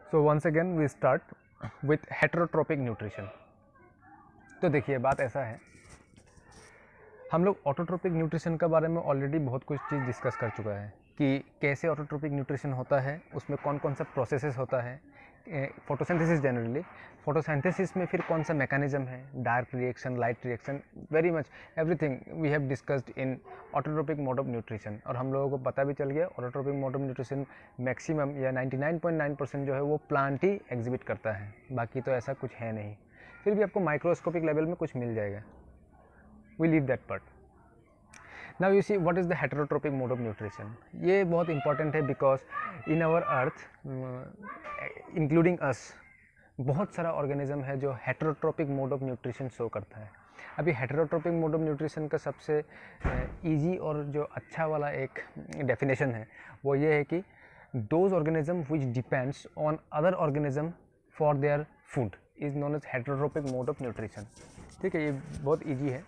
So once again we start with heterotrophic nutrition. तो देखिए बात ऐसा है, हम लोग ऑटोट्रोपिक न्यूट्रिशन के बारे में ऑलरेडी बहुत कुछ चीज़ डिस्कस कर चुका है कि कैसे ऑटोट्रोपिक न्यूट्रिशन होता है, उसमें कौन कौन सा प्रोसेसेस होता है, फोटोसिंथेसिस जनरली, फोटोसिंथेसिस में फिर कौन सा मैकेनिज्म है, dark reaction, light reaction, very much everything we have discussed in autotrophic mode of nutrition. और हम लोगों को पता भी चल गया autotrophic mode of nutrition maximum या 99.9% जो है वो प्लांट ही एग्जिबिट करता है, बाकी तो ऐसा कुछ है नहीं। फिर भी आपको माइक्रोस्कोपिक लेवल में कुछ मिल जाएगा, we leave that part. Now you see what is the heterotropic mode of nutrition. ये बहुत important है because in our earth including us बहुत सारा ऑर्गेनिज्म है जो हेटेरोट्रोपिक मोड ऑफ न्यूट्रिशन शो करता है। अभी हेटेरोट्रोपिक मोड ऑफ न्यूट्रिशन का सबसे इजी और जो अच्छा वाला एक डेफिनेशन है वो ये है कि those organism which depends on other organism for their food is known as heterotrophic mode of nutrition. ठीक है, ये बहुत ईजी है।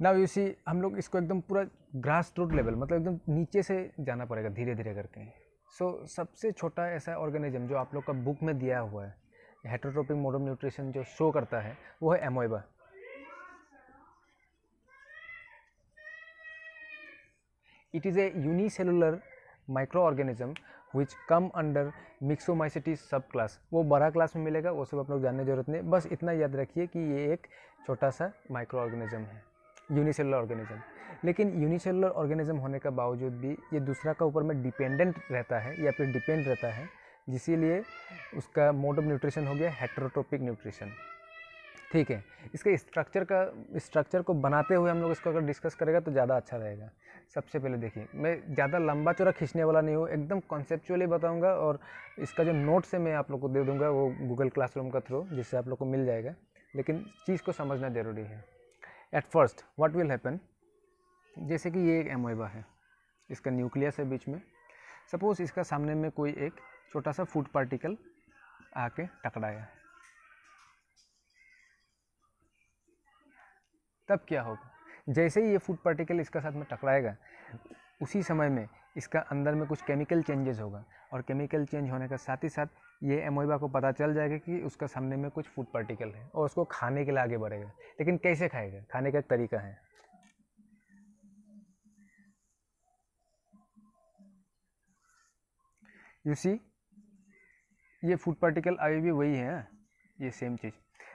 नाउ यू सी, हम लोग इसको एकदम पूरा ग्रास रूट लेवल, मतलब एकदम नीचे से जाना पड़ेगा धीरे धीरे करके। सो सबसे छोटा ऐसा ऑर्गेनिज्म जो आप लोग का बुक में दिया हुआ है हेटेरोट्रोपिक मोड ऑफ न्यूट्रिशन जो शो करता है वो है amoeba. It is a unicellular micro organism which come under myxomycetes sub class. वो बड़ा क्लास में मिलेगा, वो सब आप लोग जानने की जरूरत नहीं, बस इतना याद रखिए कि ये एक छोटा सा माइक्रो ऑर्गेनिज्म है, यूनिसेलुलर ऑर्गेनिज्म। लेकिन यूनिसेलुलर ऑर्गेनिज्म होने का बावजूद भी ये दूसरा का ऊपर में डिपेंडेंट रहता है या फिर डिपेंड रहता है, जिसलिए उसका मोड ऑफ न्यूट्रिशन हो गया हेटेरोट्रोपिक न्यूट्रिशन। ठीक है, इसके स्ट्रक्चर को बनाते हुए हम लोग इसको अगर डिस्कस करेगा तो ज़्यादा अच्छा रहेगा। सबसे पहले देखिए, मैं ज़्यादा लंबा चौड़ा खींचने वाला नहीं हूँ, एकदम कॉन्सेप्चुअली बताऊँगा और इसका जो नोट्स है मैं आप लोग को दे दूँगा वो गूगल क्लासरूम का थ्रू, जिससे आप लोग को मिल जाएगा। लेकिन चीज़ को समझना ज़रूरी है। At first what will happen, जैसे कि ये एक एमोइबा है, इसका न्यूक्लियस है बीच में। सपोज इसका सामने में कोई एक छोटा सा फूड पार्टिकल आके टकराया, तब क्या होगा? जैसे ही ये फूड पार्टिकल इसका साथ में टकराएगा उसी समय में इसका अंदर में कुछ केमिकल चेंजेस होगा, और केमिकल चेंज होने का साथ ही साथ ये एमोइबा को पता चल जाएगा कि उसका सामने में कुछ फूड पार्टिकल है और उसको खाने के लिए आगे बढ़ेगा। लेकिन कैसे खाएगा? खाने का एक तरीका है। यू सी, ये फूड पार्टिकल अभी भी वही है, ये सेम चीज़,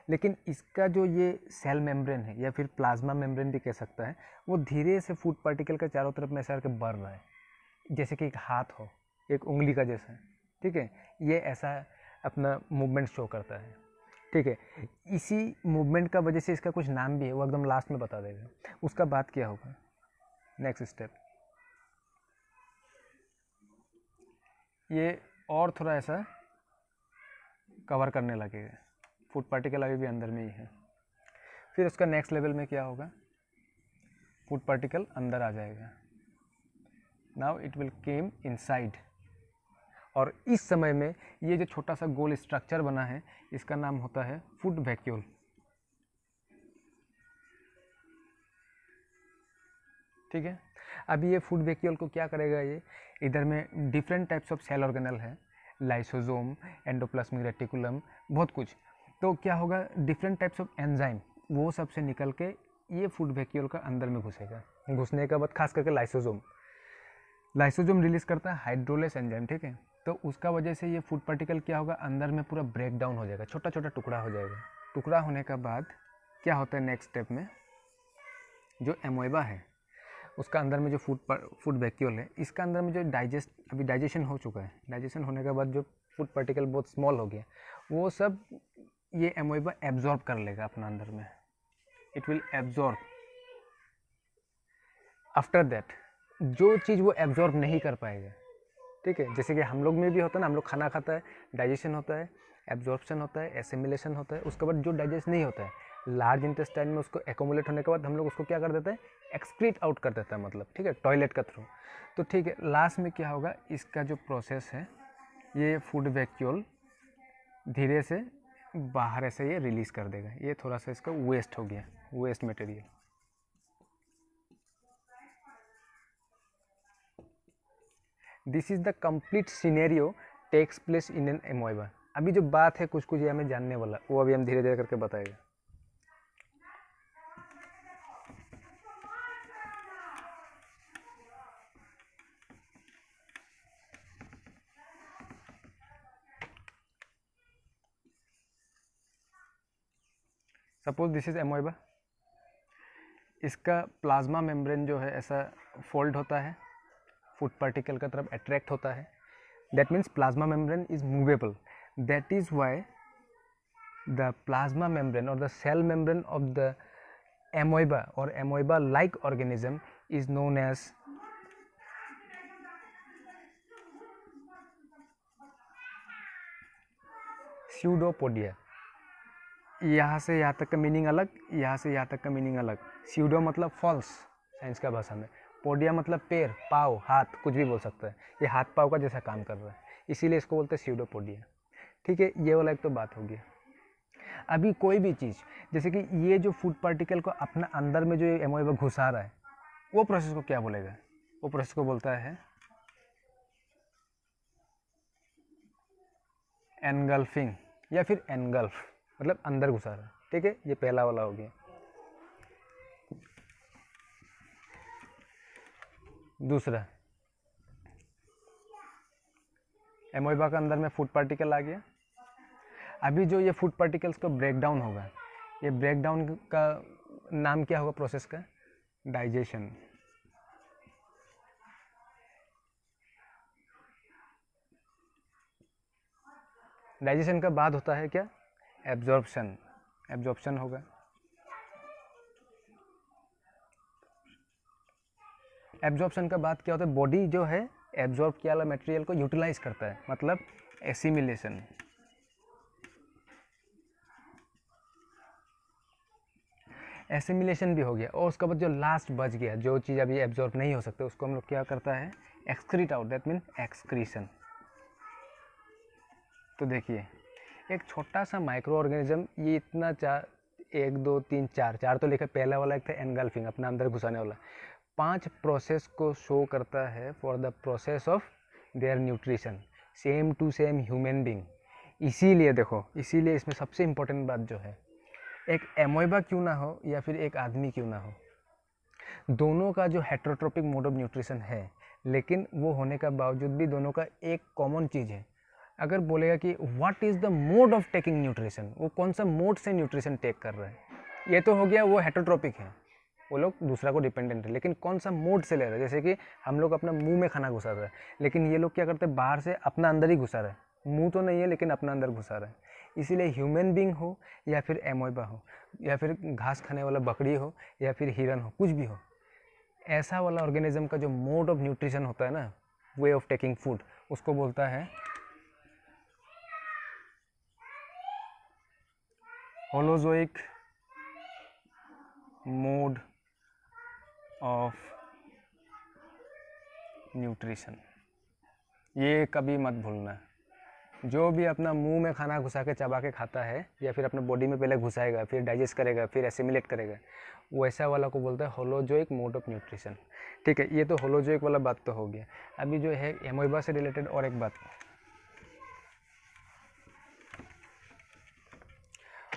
लेकिन इसका जो ये सेल मेम्ब्रेन है या फिर प्लाज्मा मेम्ब्रेन भी कह सकता है, वो धीरे से फूड पार्टिकल के चारों तरफ में ऐसा करके बढ़ रहा है, जैसे कि एक हाथ हो, एक उंगली का जैसा। ठीक है, ये ऐसा अपना मूवमेंट शो करता है। ठीक है, इसी मूवमेंट का वजह से इसका कुछ नाम भी है, वो एकदम लास्ट में बता देगा। उसका बाद क्या होगा, नेक्स्ट स्टेप, ये और थोड़ा ऐसा कवर करने लगेगा, फूड पार्टिकल अभी भी अंदर में ही है। फिर उसका नेक्स्ट लेवल में क्या होगा, फूड पार्टिकल अंदर आ जाएगा। Now it will came inside, और इस समय में ये जो छोटा सा गोल स्ट्रक्चर बना है इसका नाम होता है फूड वैक्यूल। ठीक है, अभी ये फूड वैक्यूल को क्या करेगा, ये इधर में different types of cell organelle है, लाइसोसोम, एंडोप्लाज्मिक रेटिकुलम, बहुत कुछ। तो क्या होगा, डिफरेंट टाइप्स ऑफ एंजाइम वो सब से निकल के ये फूड वैक्यूल का अंदर में घुसेगा। घुसने के बाद खास करके लाइसोसोम रिलीज करता है हाइड्रोलेस एंजाइम। ठीक है, तो उसका वजह से ये फूड पार्टिकल क्या होगा, अंदर में पूरा ब्रेक डाउन हो जाएगा, छोटा छोटा टुकड़ा हो जाएगा। टुकड़ा होने के बाद क्या होता है, नेक्स्ट स्टेप में जो एमोइबा है उसका अंदर में जो फूड वैक्यूल है, इसका अंदर में जो अभी डाइजेशन हो चुका है, डाइजेशन होने के बाद जो फूड पार्टिकल बहुत स्मॉल हो गया, वो सब ये एमोइबा एब्जॉर्ब कर लेगा अपना अंदर में। It will absorb. After that जो चीज़ वो एब्जॉर्ब नहीं कर पाएगा, ठीक है, जैसे कि हम लोग में भी होता है ना, हम लोग खाना खाता है, डाइजेशन होता है, एब्जॉर्प्शन होता है, एसिमिलेशन होता है, उसके बाद जो डाइजेस्ट नहीं होता है लार्ज इंटेस्टाइन में उसको एकोमुलेट होने के बाद हम लोग उसको क्या कर देते हैं, एक्सक्रीट आउट कर देता है, मतलब ठीक है, टॉयलेट का थ्रू। तो ठीक है, लास्ट में क्या होगा, इसका जो प्रोसेस है ये फूड वैक्यूल धीरे से बाहर ऐसे ये रिलीज़ कर देगा। ये थोड़ा सा इसका वेस्ट हो गया, waste material. This is the complete scenario takes place in an amoeba. अभी जो बात है कुछ कुछ ये हमें जानने वाला, वो अभी हम धीरे धीरे करके बताएगा। सपोज दिस इज एमोइबा, इसका प्लाज्मा मेम्ब्रेन जो है ऐसा फोल्ड होता है, फूड पार्टिकल का तरफ अट्रैक्ट होता है। That means plasma membrane is movable. That is why the plasma membrane और the cell membrane of the amoeba और amoeba like organism is known as pseudopodia. यहाँ से यहाँ तक का मीनिंग अलग, यहाँ से यहाँ तक का मीनिंग अलग। स्यूडो मतलब फॉल्स साइंस का भाषा में, पोडिया मतलब पैर, पाँव, हाथ, कुछ भी बोल सकता है। ये हाथ पाँव का जैसा काम कर रहा है, इसीलिए इसको बोलते हैं स्यूडोपोडिया। ठीक है, ये वाला एक तो बात हो गया। अभी कोई भी चीज़, जैसे कि ये जो फूड पार्टिकल को अपना अंदर में जो एमोइबा घुसा रहा है, वो प्रोसेस को क्या बोलेगा? वो प्रोसेस को बोलता है एनगल्फिंग या फिर एनगल्फ, मतलब अंदर घुसा रहा है। ठीक है, ये पहला वाला हो गया। दूसरा, एमोइबा का अंदर में फूड पार्टिकल आ गया। अभी जो ये फूड पार्टिकल्स का ब्रेकडाउन होगा, ये ब्रेकडाउन का नाम क्या होगा प्रोसेस का? डाइजेशन। डाइजेशन का बाद होता है क्या? एब्जॉर्प्शन। एब्जॉर्प्शन होगा। एब्जॉर्प्शन का बाद क्या होता है? बॉडी जो है एब्जॉर्ब किया वाला मटेरियल को यूटिलाइज करता है, मतलब एसिमिलेशन। एसिमिलेशन भी हो गया, और उसके बाद जो लास्ट बच गया, जो चीज़ अभी एब्जॉर्ब नहीं हो सकते, उसको हम लोग क्या करता है? Excrete out. That mean excretion. तो देखिए, एक छोटा सा माइक्रो ऑर्गेनिज्म, ये इतना 1 2 3 4 तो लिखा। पहला वाला एक था एनगल्फिंग, अपना अंदर घुसाने वाला। 5 प्रोसेस को शो करता है for the process of their nutrition, same to same human being. इसीलिए देखो, इसीलिए इसमें सबसे इम्पोर्टेंट बात जो है, एक एमोइबा क्यों ना हो या फिर एक आदमी क्यों ना हो, दोनों का जो हेटेरोट्रोपिक मोड ऑफ न्यूट्रिशन है, लेकिन वो होने का बावजूद भी दोनों का एक कॉमन चीज़ है। अगर बोलेगा कि what is the mode of taking nutrition, वो कौन सा मोड से न्यूट्रिशन टेक कर रहा है, ये तो हो गया, वो हेटेरोट्रोपिक है, वो लोग दूसरा को डिपेंडेंट है। लेकिन कौन सा मोड से ले रहे हैं, जैसे कि हम लोग अपना मुंह में खाना घुसा रहे हैं, लेकिन ये लोग क्या करते हैं? बाहर से अपना अंदर ही घुसा रहे हैं। मुंह तो नहीं है, लेकिन अपना अंदर घुसा रहे हैं। इसीलिए ह्यूमन बींग हो या फिर एमोइबा हो या फिर घास खाने वाला बकरी हो या फिर हिरन हो, कुछ भी हो, ऐसा वाला ऑर्गेनिज्म का जो मोड ऑफ न्यूट्रिशन होता है ना, वे ऑफ टेकिंग फूड, उसको बोलता है होलोजोइक मोड ऑफ न्यूट्रिशन। ये कभी मत भूलना। जो भी अपना मुंह में खाना घुसा के चबा के खाता है या फिर अपने बॉडी में पहले घुसाएगा, फिर डाइजेस्ट करेगा, फिर एसिमिलेट करेगा, वो ऐसा वाला को बोलता है होलोजोइक मोड ऑफ न्यूट्रिशन। ठीक है, ये तो होलोजोइक वाला बात तो हो गया। अभी जो है एमोइबा से रिलेटेड और एक बात,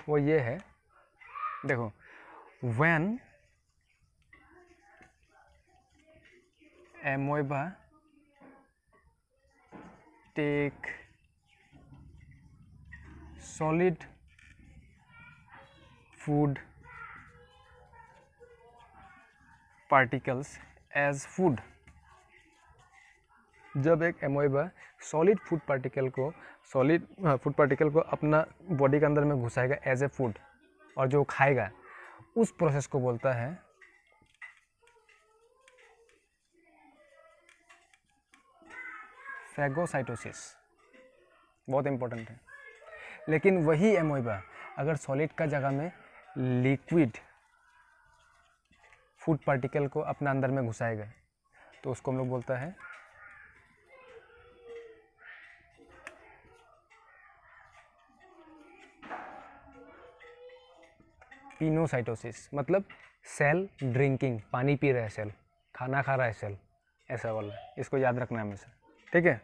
वो ये है, देखो, when amoeba take solid food particles as food, जब एक एमोइबा सॉलिड फूड पार्टिकल को अपना बॉडी के अंदर में घुसाएगा एज ए फूड, और जो खाएगा, उस प्रोसेस को बोलता है फैगोसाइटोसिस। बहुत इंपॉर्टेंट है। लेकिन वही एमोइबा अगर सॉलिड का जगह में लिक्विड फूड पार्टिकल को अपना अंदर में घुसाएगा, तो उसको हम लोग बोलता है पिनोसाइटोसिस। मतलब सेल ड्रिंकिंग, पानी पी रहा है सेल, खाना खा रहा है सेल, ऐसा वाला। इसको याद रखना हमेशा। ठीक है।